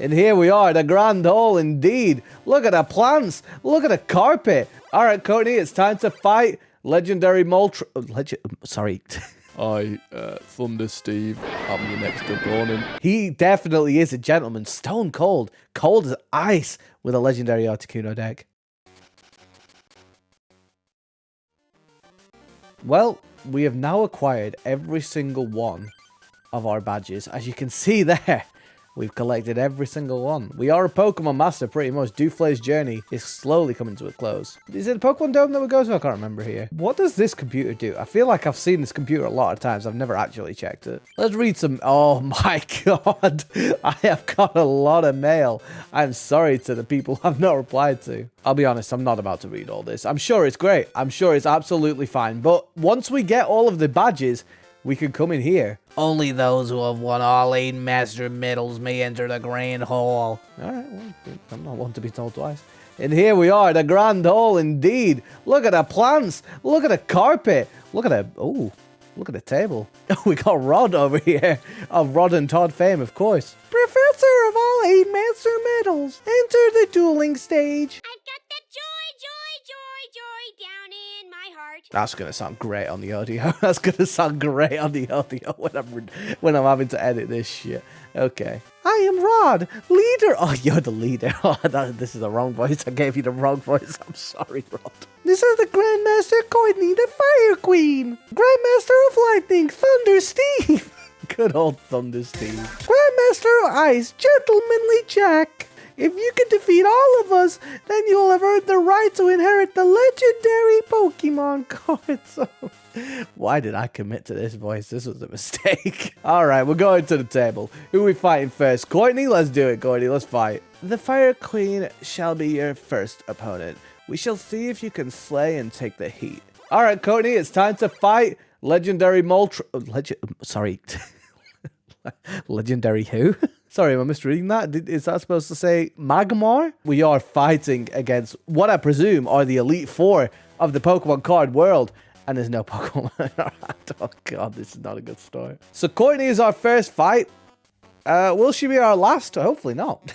And here we are, the grand hall indeed. Look at the plants. Look at the carpet. All right, Courtney, it's time to fight legendary sorry. Thunder Steve, I'm your next opponent. He definitely is a gentleman. Stone cold. Cold as ice with a legendary Articuno deck. Well, we have now acquired every single one of our badges. As you can see there, we've collected every single one. We are a Pokemon master, pretty much. Duflay's journey is slowly coming to a close. Is it the Pokemon Dome that we go to? I can't remember here. What does this computer do? I feel like I've seen this computer a lot of times. I've never actually checked it. Let's read some... Oh my god. I have got a lot of mail. I'm sorry to the people I've not replied to. I'll be honest, I'm not about to read all this. I'm sure it's great. I'm sure it's absolutely fine. But once we get all of the badges, we can come in here. Only those who have won all 8 master medals may enter the grand hall. Alright, well, I'm not one to be told twice. And here we are, the grand hall indeed. Look at the plants. Look at the carpet. Look at the... Oh, look at the table. We got Rod over here. Of Rod and Todd fame, of course. Professor of all 8 master medals, enter the dueling stage. I've got the joy down in my heart. That's going to sound great on the audio. That's going to sound great on the audio when I'm having to edit this shit. Okay. I am Rod, leader. Oh, you're the leader. Oh, this is the wrong voice. I gave you the wrong voice. I'm sorry, Rod. This is the Grandmaster Courtney, the Fire Queen. Grandmaster of Lightning, Thunder Steve. Good old Thunder Steve. Grandmaster of Ice, Gentlemanly Jack. If you can defeat all of us, then you'll have earned the right to inherit the legendary Pokemon cards. Why did I commit to this voice? This was a mistake. All right, we're going to the table. Who are we fighting first? Courtney? Let's do it, Courtney. Let's fight. The Fire Queen shall be your first opponent. We shall see if you can slay and take the heat. All right, Courtney, it's time to fight legendary sorry. Legendary who? Sorry, am I misreading that? Is that supposed to say Magmar? We are fighting against what I presume are the Elite Four of the Pokemon card world. And there's no Pokemon. Oh god, this is not a good start. So Courtney is our first fight. Will she be our last? Hopefully not.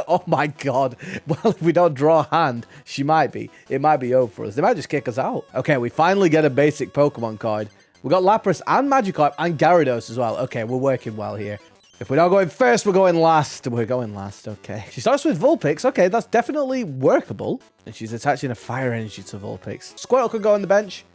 Oh my god. Well, if we don't draw a hand, she might be. It might be over for us. They might just kick us out. Okay, we finally get a basic Pokemon card. We got Lapras and Magikarp and Gyarados as well. Okay, we're working well here. If we're not going first, we're going last. We're going last, okay. She starts with Vulpix. Okay, that's definitely workable. And she's attaching a fire energy to Vulpix. Squirtle could go on the bench.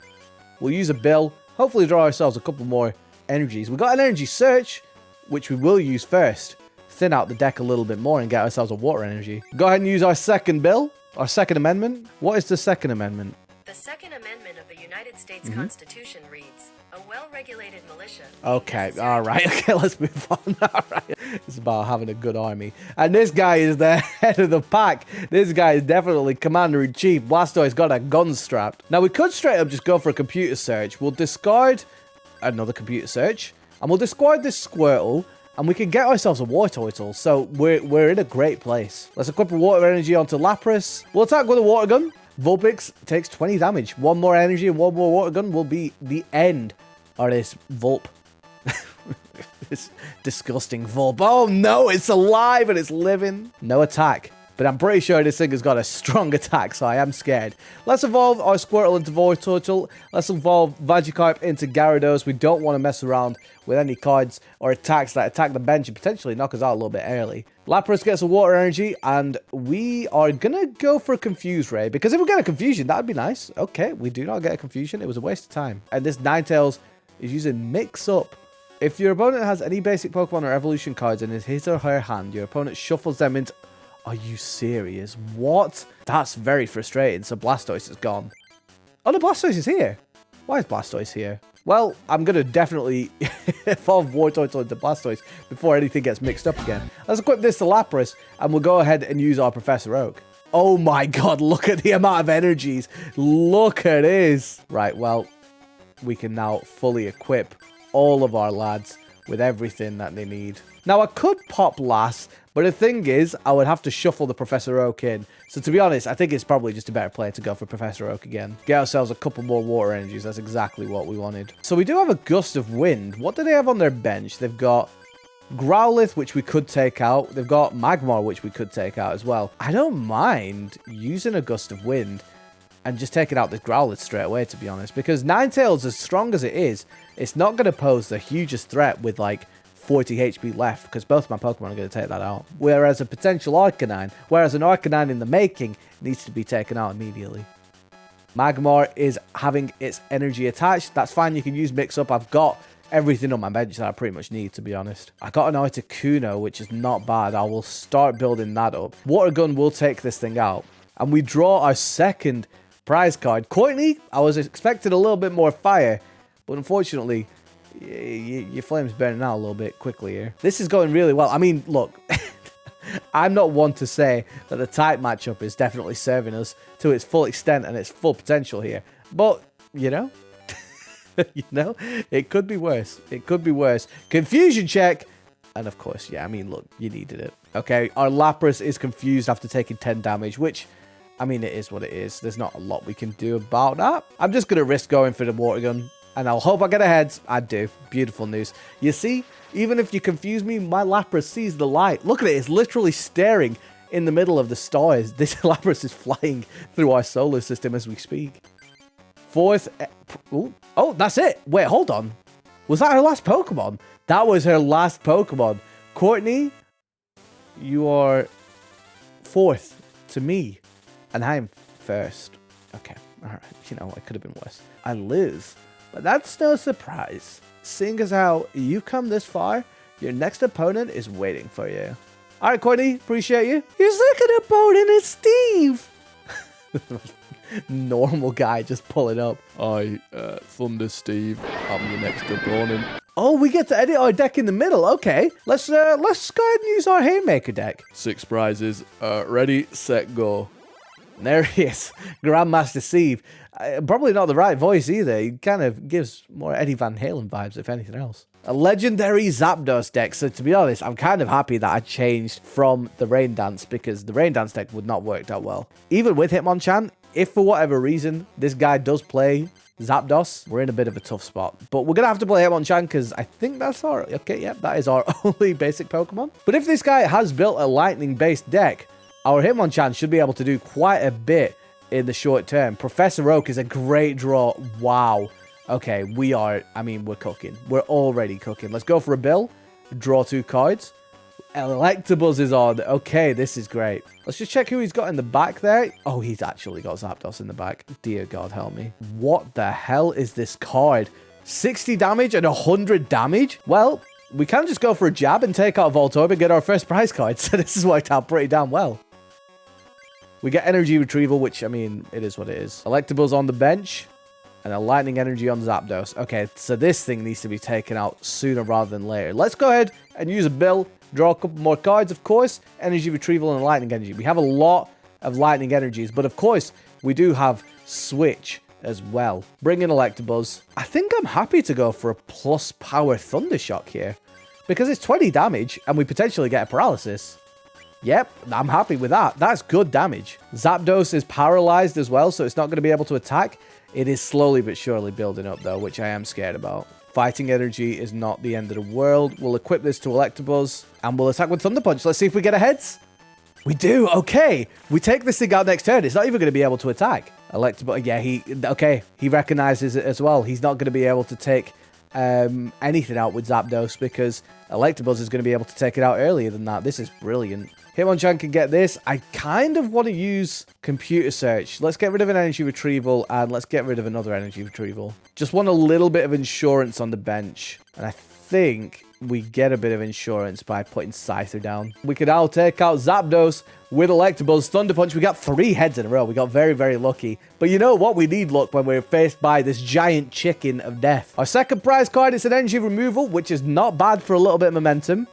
We'll use a Bill. Hopefully draw ourselves a couple more energies. We got an energy search, which we will use first. Thin out the deck a little bit more and get ourselves a water energy. Go ahead and use our second Bill. Our second amendment. What is the second amendment? The Second Amendment of the United States Constitution reads, a well-regulated militia... Okay, alright, okay, let's move on. Alright, it's about having a good army. And this guy is the head of the pack. This guy is definitely Commander-in-Chief. Blastoise got a gun strapped. Now, we could straight up just go for a computer search. We'll discard another computer search. And we'll discard this Squirtle. And we can get ourselves a Wartortle. So we're in a great place. Let's equip a water energy onto Lapras. We'll attack with a water gun. Vulpix takes 20 damage. One more energy and one more water gun will be the end of this Vulp. This disgusting Vulp. Oh no, it's alive and it's living. No attack. But I'm pretty sure this thing has got a strong attack, so I am scared. Let's evolve our Squirtle into Voltortle. Let's evolve Magikarp into Gyarados. We don't want to mess around with any cards or attacks that attack the bench and potentially knock us out a little bit early. Lapras gets a water energy, and we are going to go for a Confuse Ray. Because if we get a Confusion, that would be nice. Okay, we do not get a Confusion. It was a waste of time. And this Ninetales is using Mix Up. If your opponent has any basic Pokemon or evolution cards in his or her hand, your opponent shuffles them into... Are you serious? What? That's very frustrating. So Blastoise is gone. Oh, no, Blastoise is here. Why is Blastoise here? Well, I'm going to definitely evolve Wartortle into Blastoise before anything gets mixed up again. Let's equip this to Lapras, and we'll go ahead and use our Professor Oak. Oh my god, look at the amount of energies. Look at this. Right, well, we can now fully equip all of our lads with everything that they need. Now, I could pop last, but the thing is, I would have to shuffle the Professor Oak in. So to be honest, I think it's probably just a better play to go for Professor Oak again. Get ourselves a couple more water energies. That's exactly what we wanted. So we do have a Gust of Wind. What do they have on their bench? They've got Growlithe, which we could take out. They've got Magmar, which we could take out as well. I don't mind using a Gust of Wind and just taking out this Growlithe straight away, to be honest. Because Ninetales, as strong as it is, it's not going to pose the hugest threat with like 40 HP left, because both my Pokemon are going to take that out. Whereas a potential Arcanine, whereas an Arcanine in the making needs to be taken out immediately. Magmar is having its energy attached. That's fine, you can use Mix Up. I've got everything on my bench that I pretty much need, to be honest. I got an Articuno, which is not bad. I will start building that up. Water Gun will take this thing out. And we draw our second prize card. Courtney, I was expecting a little bit more fire, but unfortunately, your flame's burning out a little bit quickly here. This is going really well. I mean, look, I'm not one to say that the type matchup is definitely serving us to its full extent and its full potential here. But, you know, it could be worse. It could be worse. Confusion check. And of course, yeah, I mean, look, you needed it. Okay, our Lapras is confused after taking 10 damage, which, I mean, it is what it is. There's not a lot we can do about that. I'm just going to risk going for the Water Gun. And I'll hope I get a heads. I do. Beautiful news. You see, even if you confuse me, my Lapras sees the light. Look at it. It's literally staring in the middle of the stars. This Lapras is flying through our solar system as we speak. Fourth. Ooh. Oh, that's it. Wait, hold on. Was that her last Pokemon? That was her last Pokemon. Courtney, you are fourth to me. And I'm first. Okay. All right. You know, it could have been worse. I lose. But that's no surprise. Seeing as how you come this far, your next opponent is waiting for you. All right, Courtney, appreciate you. Your second opponent is Steve. Normal guy just pulling up. Thunder Steve, I'm your next opponent. Oh, we get to edit our deck in the middle. Okay, let's go ahead and use our Haymaker deck. 6 prizes. Ready, set, go. And there he is, Grandmaster Steve. Probably not the right voice either. He kind of gives more Eddie Van Halen vibes, if anything else. A legendary Zapdos deck. So to be honest, I'm kind of happy that I changed from the Rain Dance, because the Rain Dance deck would not work that well. Even with Hitmonchan, if for whatever reason this guy does play Zapdos, we're in a bit of a tough spot. But we're going to have to play Hitmonchan because I think that's our... Okay, yeah, that is our only basic Pokemon. But if this guy has built a lightning-based deck, our Hitmonchan should be able to do quite a bit in the short term. Professor Oak is a great draw. Wow. Okay, we're cooking. We're already cooking. Let's go for a bill. Draw 2 cards. Electabuzz is on. Okay, this is great. Let's just check who he's got in the back there. Oh, he's actually got Zapdos in the back. Dear God, help me. What the hell is this card? 60 damage and 100 damage? Well, we can just go for a jab and take out Voltorb and get our first prize card. So this has worked out pretty damn well. We get energy retrieval, which, I mean, it is what it is. Electabuzz on the bench. And a lightning energy on Zapdos. Okay, so this thing needs to be taken out sooner rather than later. Let's go ahead and use a bill. Draw a couple more cards, of course. Energy retrieval and lightning energy. We have a lot of lightning energies. But, of course, we do have Switch as well. Bring in Electabuzz. I think I'm happy to go for a plus power Thunder Shock here. Because it's 20 damage and we potentially get a paralysis. Yep, I'm happy with that. That's good damage. Zapdos is paralyzed as well, so it's not going to be able to attack. It is slowly but surely building up, though, which I am scared about. Fighting energy is not the end of the world. We'll equip this to Electabuzz, and we'll attack with Thunder Punch. Let's see if we get a heads. We do. Okay. We take this thing out next turn. It's not even going to be able to attack. Electabuzz, yeah, he recognizes it as well. He's not going to be able to take anything out with Zapdos because Electabuzz is going to be able to take it out earlier than that. This is brilliant. Hitmonchan can get this. I kind of want to use Computer Search. Let's get rid of an energy retrieval and let's get rid of another energy retrieval. Just want a little bit of insurance on the bench. And I think we get a bit of insurance by putting Scyther down. We can now take out Zapdos with Electabuzz. Thunder Punch. We got 3 heads in a row. We got very, very lucky. But you know what? We need luck when we're faced by this giant chicken of death. Our second prize card is an energy removal, which is not bad for a little bit of momentum.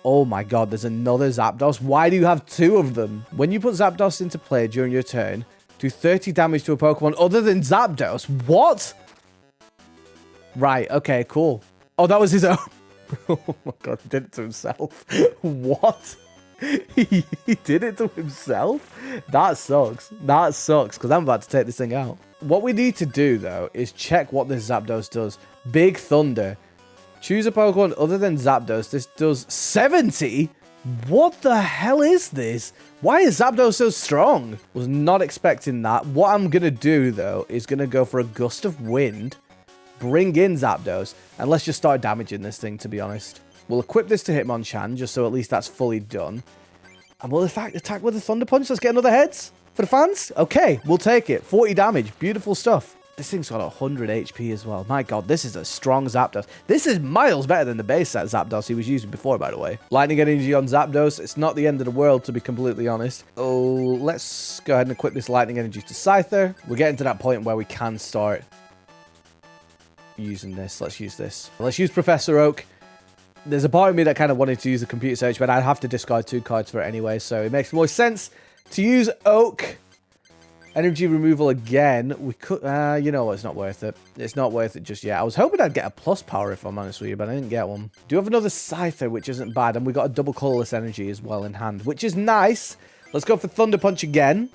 Oh my God, there's another Zapdos. Why do you have 2 of them? When you put Zapdos into play during your turn, do 30 damage to a Pokemon other than Zapdos. What? Right, okay, cool. Oh, that was his own. Oh my God, he did it to himself. What? He did it to himself? That sucks. That sucks, because I'm about to take this thing out. What we need to do, though, is check what this Zapdos does. Big Thunder. Choose a Pokemon other than Zapdos. This does 70? What the hell is this? Why is Zapdos so strong? Was not expecting that. What I'm going to do, though, is going to go for a Gust of Wind, bring in Zapdos, and let's just start damaging this thing, to be honest. We'll equip this to Hitmonchan, just so at least that's fully done. And we'll, in fact, attack with a Thunder Punch. Let's get another heads for the fans. Okay, we'll take it. 40 damage. Beautiful stuff. This thing's got 100 HP as well. My god, this is a strong Zapdos. This is miles better than the base set Zapdos he was using before, by the way. Lightning Energy on Zapdos. It's not the end of the world, to be completely honest. Oh, let's go ahead and equip this Lightning Energy to Scyther. We're getting to that point where we can start using this. Let's use this. Let's use Professor Oak. There's a part of me that kind of wanted to use the computer search, but I'd have to discard 2 cards for it anyway, so it makes more sense to use Oak. Energy removal again. We could, you know what, it's not worth it. It's not worth it just yet. I was hoping I'd get a plus power, if I'm honest with you, but I didn't get one. Do have another Scyther, which isn't bad, and we got a double colorless energy as well in hand, which is nice. Let's go for Thunder Punch again.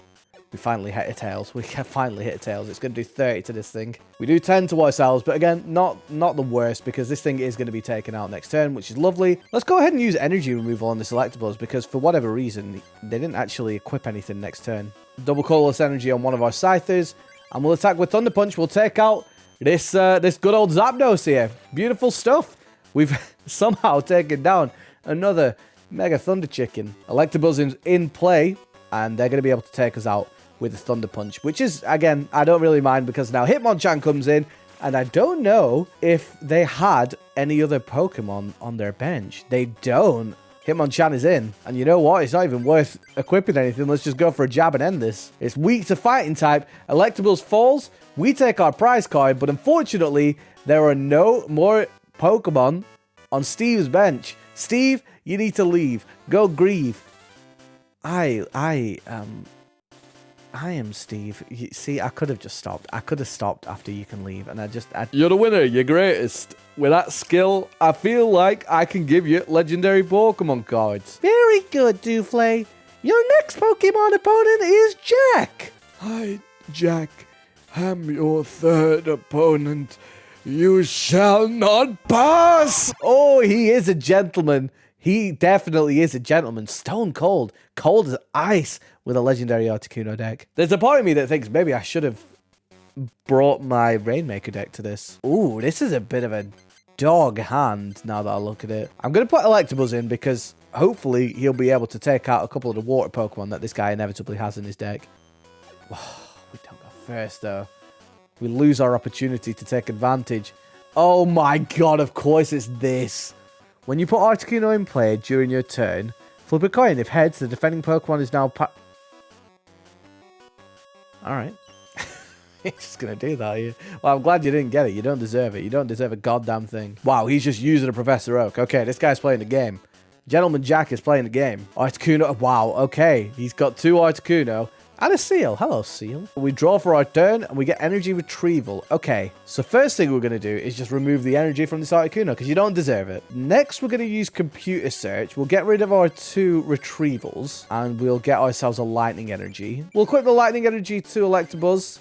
We finally hit a Tails. We can finally hit a Tails. It's going to do 30 to this thing. We do 10 to ourselves, but again, not the worst, because this thing is going to be taken out next turn, which is lovely. Let's go ahead and use energy removal on the Selectables, because for whatever reason, they didn't actually equip anything next turn. Double colorless energy on one of our Scythers, and we'll attack with Thunder Punch. We'll take out this good old Zapdos here. Beautiful stuff. We've somehow taken down another Mega Thunder Chicken. Electabuzz in play, and they're going to be able to take us out with the Thunder Punch, which is, again, I don't really mind, because now Hitmonchan comes in, and I don't know if they had any other Pokemon on their bench. They don't. Hitmonchan is in, and you know what? It's not even worth equipping anything. Let's just go for a jab and end this. It's weak to fighting type. Electabuzz falls. We take our prize card, but unfortunately, there are no more Pokemon on Steve's bench. Steve, you need to leave. Go grieve. I am Steve. You see, I could have just stopped. I could have stopped after you can leave, and You're the winner. You're greatest. With that skill, I feel like I can give you legendary Pokemon cards. Very good, Dooflay. Your next Pokemon opponent is Jack. Hi, Jack. I'm your third opponent. You shall not pass. Oh, he is a gentleman. He definitely is a gentleman. Stone cold. Cold as ice with a legendary Articuno deck. There's a part of me that thinks maybe I should have brought my Rainmaker deck to this. Ooh, this is a bit of a dog hand now that I look at it. I'm going to put Electabuzz in because hopefully he'll be able to take out a couple of the water Pokemon that this guy inevitably has in his deck. We don't go first though. We lose our opportunity to take advantage. Oh my god, of course it's this. When you put Articuno in play during your turn, flip a coin. If heads, the defending Pokemon is now Alright. He's just going to do that here. Well, I'm glad you didn't get it. You don't deserve it. You don't deserve a goddamn thing. Wow, he's just using a Professor Oak. Okay, this guy's playing the game. Gentleman Jack is playing the game. Articuno. Wow, okay. He's got 2 Articuno and a Seal. Hello, Seal. We draw for our turn and we get energy retrieval. Okay, so first thing we're going to do is just remove the energy from this Articuno because you don't deserve it. Next, we're going to use computer search. We'll get rid of our 2 retrievals and we'll get ourselves a lightning energy. We'll equip the lightning energy to Electabuzz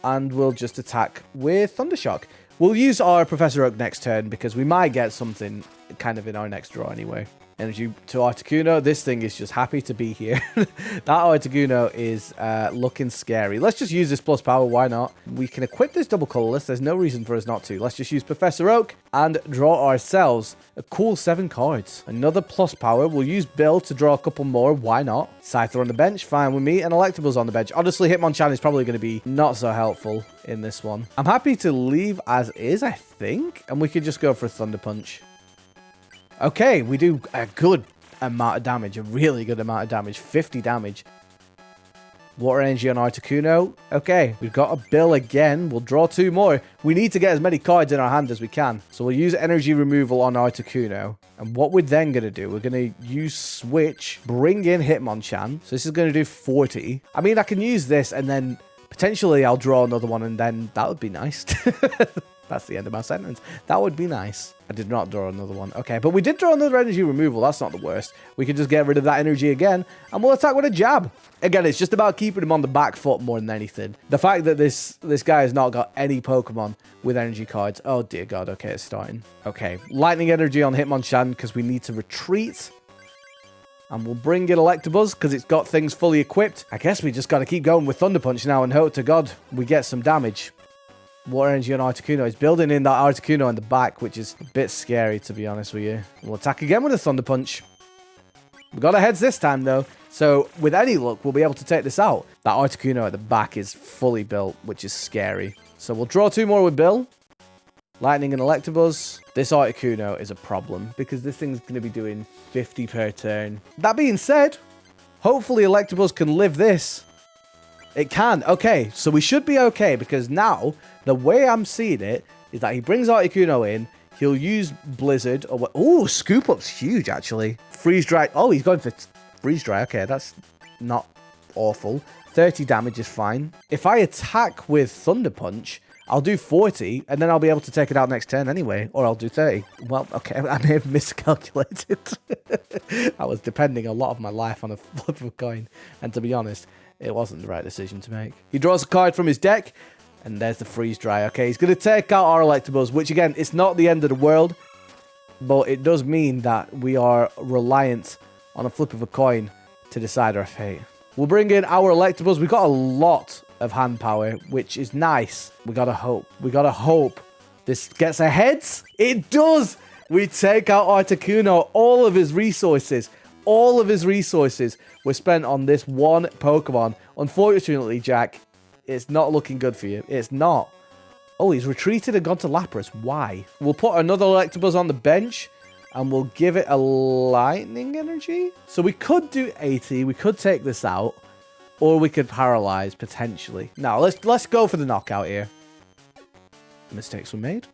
and we'll just attack with Thundershock. We'll use our Professor Oak next turn because we might get something kind of in our next draw anyway. Energy to Articuno. This thing is just happy to be here. That Articuno is looking scary. Let's just use this plus power. Why not? We can equip this double colorless. There's no reason for us not to. Let's just use Professor Oak and draw ourselves a cool 7 cards. Another plus power. We'll use Bill to draw a couple more. Why not? Scyther on the bench. Fine with me. And Electabuzz on the bench. Honestly, Hitmonchan is probably going to be not so helpful in this one. I'm happy to leave as is, I think. And we could just go for Thunder Punch. Okay, we do a good amount of damage, a really good amount of damage, 50 damage. Water energy on Articuno. Okay, we've got a Bill again. We'll draw 2 more. We need to get as many cards in our hand as we can. So we'll use energy removal on Articuno. And what we're then going to do, we're going to use Switch, bring in Hitmonchan. So this is going to do 40. I mean, I can use this and then potentially I'll draw another one and then that would be nice. That's the end of my sentence. That would be nice. I did not draw another one. Okay, but we did draw another energy removal. That's not the worst. We can just get rid of that energy again, and we'll attack with a jab. Again, it's just about keeping him on the back foot more than anything. The fact that this guy has not got any Pokemon with energy cards. Oh, dear God. Okay, it's starting. Okay, lightning energy on Hitmonchan because we need to retreat. And we'll bring in Electabuzz because it's got things fully equipped. I guess we just got to keep going with Thunder Punch now and hope to God we get some damage. Water energy on Articuno. He's building in that Articuno in the back, which is a bit scary, to be honest with you. We'll attack again with a Thunder Punch. We got our heads this time, though. So, with any luck, we'll be able to take this out. That Articuno at the back is fully built, which is scary. So, we'll draw 2 more with Bill. Lightning and Electabuzz. This Articuno is a problem, because this thing's going to be doing 50 per turn. That being said, hopefully Electabuzz can live this. It can. Okay, so we should be okay, because now, the way I'm seeing it, is that he brings Articuno in, he'll use Blizzard, or what? Oh, Scoop Up's huge, actually. Freeze Dry. Oh, he's going for Freeze Dry. Okay, that's not awful. 30 damage is fine. If I attack with Thunder Punch, I'll do 40, and then I'll be able to take it out next turn anyway, or I'll do 30. Well, okay, I may have miscalculated. I was depending a lot of my life on a flip of a coin, and to be honest, it wasn't the right decision to make. He draws a card from his deck, and there's the Freeze Dry. Okay, he's going to take out our Electabuzz, which again, it's not the end of the world, but it does mean that we are reliant on a flip of a coin to decide our fate. We'll bring in our Electabuzz. We've got a lot of hand power, which is nice. We gotta hope. We gotta hope this gets a heads. It does! We take out Articuno. All of his resources were spent on this one Pokemon. Unfortunately, Jack, it's not looking good for you. It's not. Oh, he's retreated and gone to Lapras. Why? We'll put another Electabuzz on the bench, and we'll give it a lightning energy. So we could do 80. We could take this out, or we could paralyze potentially. Now let's go for the knockout here. Mistakes were made.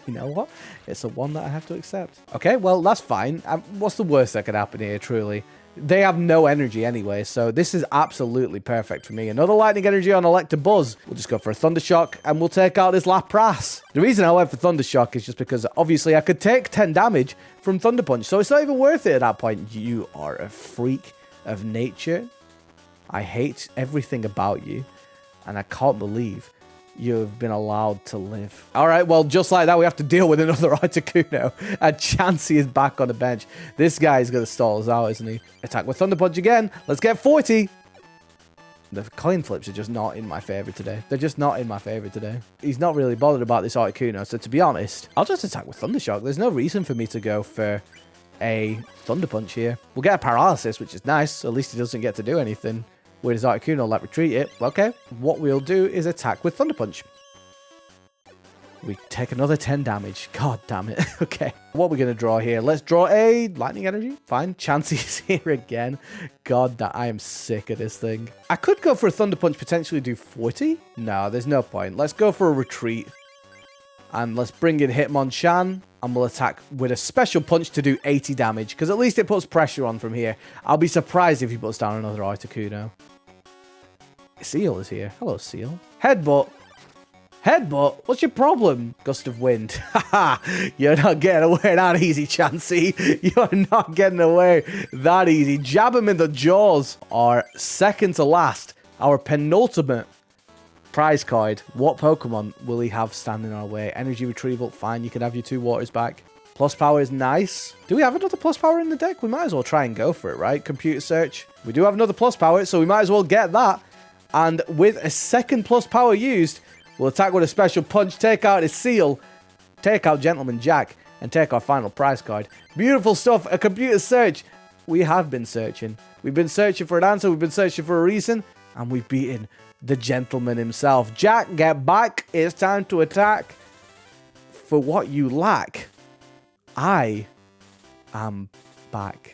You know what? It's a one that I have to accept. Okay, well, that's fine. What's the worst that could happen here, truly? They have no energy anyway, so this is absolutely perfect for me. Another lightning energy on Electabuzz. We'll just go for a Thunder Shock, and we'll take out this Lapras. The reason I went for Thunder Shock is just because, obviously, I could take 10 damage from Thunder Punch, so it's not even worth it at that point. You are a freak of nature. I hate everything about you, and I can't believe you have been allowed to live. All right, well, just like that, we have to deal with another Articuno. And Chansey is back on the bench. This guy is going to stall us out, isn't he? Attack with Thunder Punch again. Let's get 40. The coin flips are just not in my favor today. They're just not in my favor today. He's not really bothered about this Articuno, so to be honest, I'll just attack with Thunder Shock. There's no reason for me to go for a Thunder Punch here. We'll get a Paralysis, which is nice. So at least he doesn't get to do anything with his Articuno, like retreat it. Okay, what we'll do is attack with Thunder Punch. We take another 10 damage. God damn it. Okay, what we're going to draw here. Let's draw a lightning energy. Fine. Chansey's here again. God, I am sick of this thing. I could go for a Thunder Punch, potentially do 40. No, there's no point. Let's go for a retreat. And let's bring in Hitmonchan. And we'll attack with a special punch to do 80 damage. Because at least it puts pressure on from here. I'll be surprised if he puts down another Articuno. Seal is here. Hello, Seal. Headbutt. Headbutt? What's your problem? Gust of wind. Haha. You're not getting away that easy, Chansey. You're not getting away that easy. Jab him in the jaws. Our second to last. Our penultimate prize card. What Pokemon will he have standing our way? Energy retrieval. Fine. You can have your 2 waters back. Plus power is nice. Do we have another plus power in the deck? We might as well try and go for it, right? Computer search. We do have another plus power, so we might as well get that. And with a second plus power used, we'll attack with a special punch, take out his Seal, take out Gentleman Jack, and take our final prize card. Beautiful stuff. A computer search. We have been searching. We've been searching for an answer. We've been searching for a reason. And we've beaten the gentleman himself. Jack, get back. It's time to attack. For what you lack, I am back.